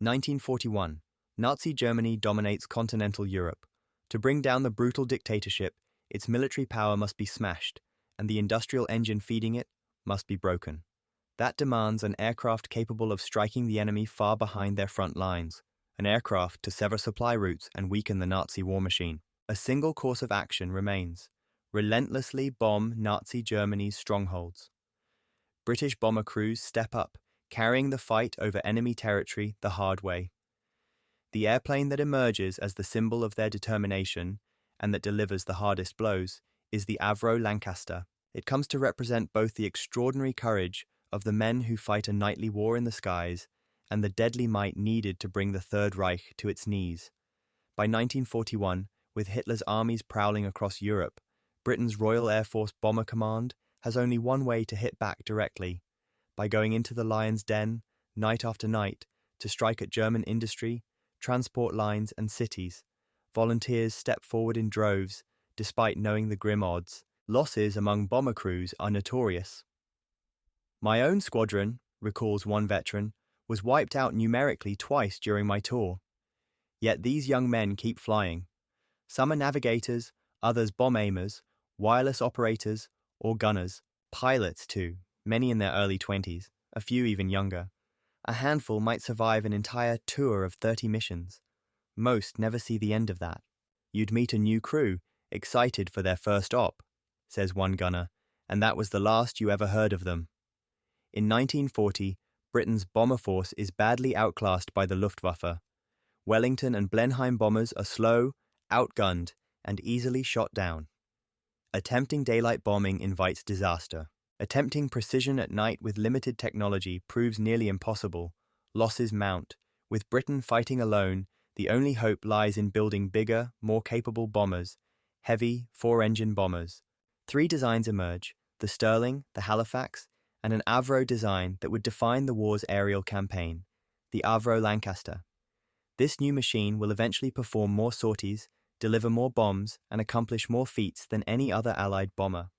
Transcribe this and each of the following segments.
1941. Nazi Germany dominates continental Europe. To bring down the brutal dictatorship, its military power must be smashed, and the industrial engine feeding it must be broken. That demands an aircraft capable of striking the enemy far behind their front lines, an aircraft to sever supply routes and weaken the Nazi war machine. A single course of action remains: relentlessly bomb Nazi Germany's strongholds. British bomber crews step up, carrying the fight over enemy territory the hard way. The airplane that emerges as the symbol of their determination, and that delivers the hardest blows, is the Avro Lancaster. It comes to represent both the extraordinary courage of the men who fight a nightly war in the skies and the deadly might needed to bring the Third Reich to its knees. By 1941, with Hitler's armies prowling across Europe, Britain's Royal Air Force Bomber Command has only one way to hit back directly: by going into the lion's den, night after night, to strike at German industry, transport lines and cities. Volunteers step forward in droves, despite knowing the grim odds. Losses among bomber crews are notorious. "My own squadron," recalls one veteran, "was wiped out numerically twice during my tour. Yet these young men keep flying. Some are navigators, others bomb aimers, wireless operators, or gunners. Pilots, too, many in their early 20s, a few even younger. A handful might survive an entire tour of 30 missions. Most never see the end of that. You'd meet a new crew, excited for their first op," says one gunner, "and that was the last you ever heard of them." In 1940, Britain's bomber force is badly outclassed by the Luftwaffe. Wellington and Blenheim bombers are slow, outgunned, and easily shot down. Attempting daylight bombing invites disaster. Attempting precision at night with limited technology proves nearly impossible. Losses mount. With Britain fighting alone, the only hope lies in building bigger, more capable bombers, heavy, four-engine bombers. 3 designs emerge: the Stirling, the Halifax, and an Avro design that would define the war's aerial campaign, the Avro Lancaster. This new machine will eventually perform more sorties, deliver more bombs, and accomplish more feats than any other Allied bomber.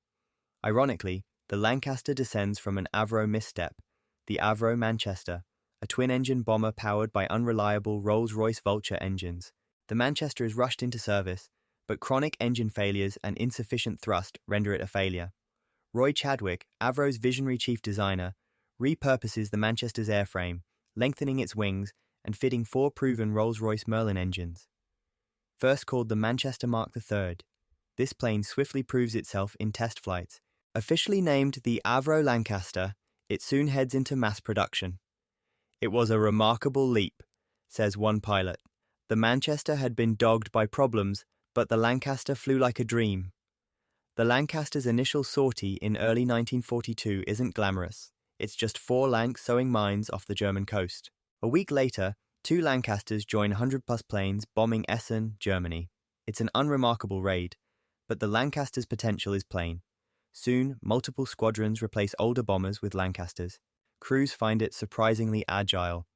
Ironically, the Lancaster descends from an Avro misstep, the Avro Manchester, a twin-engine bomber powered by unreliable Rolls-Royce Vulture engines. The Manchester is rushed into service, but chronic engine failures and insufficient thrust render it a failure. Roy Chadwick, Avro's visionary chief designer, repurposes the Manchester's airframe, lengthening its wings and fitting 4 proven Rolls-Royce Merlin engines. First called the Manchester Mark III, this plane swiftly proves itself in test flights. Officially named the Avro Lancaster, it soon heads into mass production. "It was a remarkable leap," says one pilot. "The Manchester had been dogged by problems, but the Lancaster flew like a dream." The Lancaster's initial sortie in early 1942 isn't glamorous. It's just 4 Lanc sowing mines off the German coast. A week later, 2 Lancasters join 100-plus planes bombing Essen, Germany. It's an unremarkable raid, but the Lancaster's potential is plain. Soon, multiple squadrons replace older bombers with Lancasters. Crews find it surprisingly agile.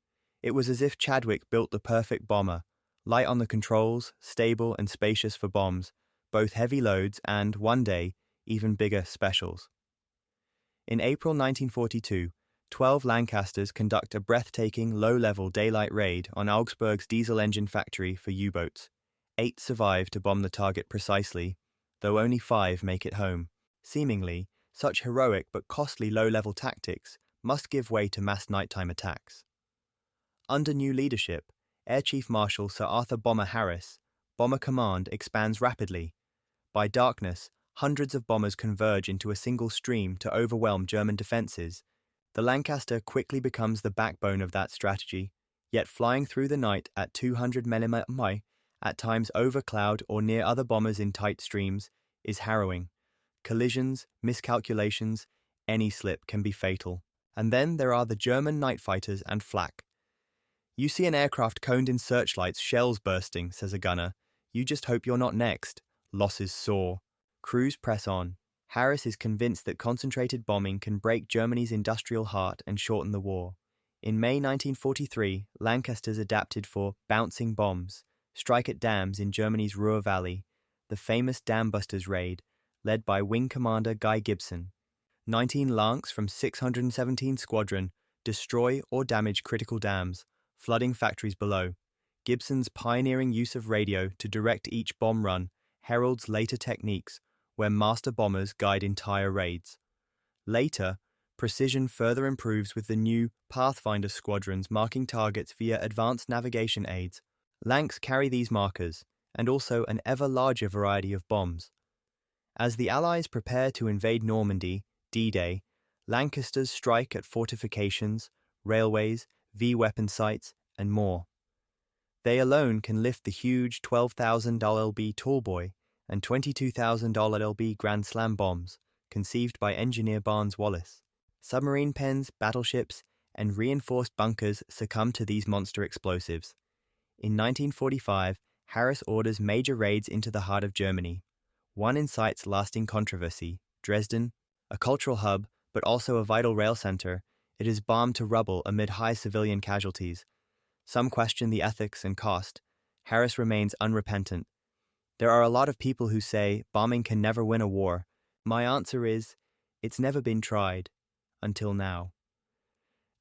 It was as if Chadwick built the perfect bomber, light on the controls, stable and spacious for bombs, both heavy loads and, one day, even bigger specials. In April 1942, 12 Lancasters conduct a breathtaking, low-level daylight raid on Augsburg's diesel engine factory for U-boats. 8 survive to bomb the target precisely, though only 5 make it home. Seemingly, such heroic but costly low-level tactics must give way to mass nighttime attacks. Under new leadership, Air Chief Marshal Sir Arthur Bomber Harris, Bomber Command expands rapidly. By darkness, hundreds of bombers converge into a single stream to overwhelm German defences. The Lancaster quickly becomes the backbone of that strategy, yet flying through the night at 200 mm, at times over cloud or near other bombers in tight streams, is harrowing. Collisions, miscalculations, any slip can be fatal. And then there are the German night fighters and flak. "You see an aircraft coned in searchlights, shells bursting," says a gunner. "You just hope you're not next." Losses soar. Crews press on. Harris is convinced that concentrated bombing can break Germany's industrial heart and shorten the war. In May 1943, Lancasters adapted for bouncing bombs, strike at dams in Germany's Ruhr Valley, the famous Dambusters Raid, led by Wing Commander Guy Gibson. 19 Lancs from 617 Squadron destroy or damage critical dams, flooding factories below. Gibson's pioneering use of radio to direct each bomb run heralds later techniques where master bombers guide entire raids. Later, precision further improves with the new Pathfinder squadrons marking targets via advanced navigation aids. Lancs carry these markers, and also an ever larger variety of bombs. As the Allies prepare to invade Normandy, D-Day, Lancasters strike at fortifications, railways, V-weapon sites, and more. They alone can lift the huge $12,000 LB Tallboy and $22,000 LB Grand Slam bombs, conceived by engineer Barnes Wallis. Submarine pens, battleships, and reinforced bunkers succumb to these monster explosives. In 1945, Harris orders major raids into the heart of Germany. One incites lasting controversy. Dresden, a cultural hub, but also a vital rail center, it is bombed to rubble amid high civilian casualties. Some question the ethics and cost. Harris remains unrepentant. There are a lot of people who say bombing can never win a war. My answer is, it's never been tried. Until now.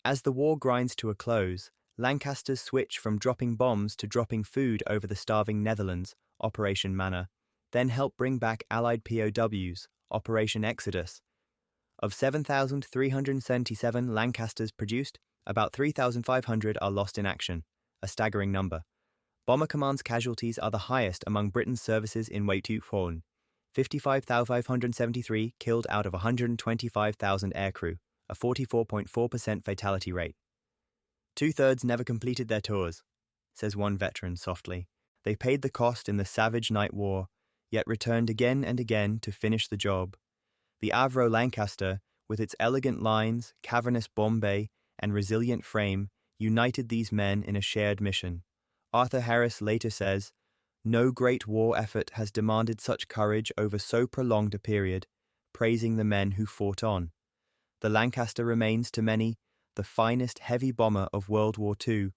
As the war grinds to a close, Lancasters switch from dropping bombs to dropping food over the starving Netherlands, Operation Manna, then help bring back Allied POWs, Operation Exodus. Of 7,377 Lancasters produced, about 3,500 are lost in action, a staggering number. Bomber Command's casualties are the highest among Britain's services in WWII, 55,573 killed out of 125,000 aircrew, a 44.4% fatality rate. Two-thirds never completed their tours, says one veteran softly. They paid the cost in the savage night war, yet returned again and again to finish the job. The Avro Lancaster, with its elegant lines, cavernous bomb bay, and resilient frame, united these men in a shared mission. Arthur Harris later says, "No great war effort has demanded such courage over so prolonged a period," praising the men who fought on. The Lancaster remains to many the finest heavy bomber of World War II,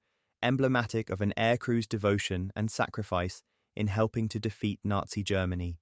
emblematic of an aircrew's devotion and sacrifice in helping to defeat Nazi Germany.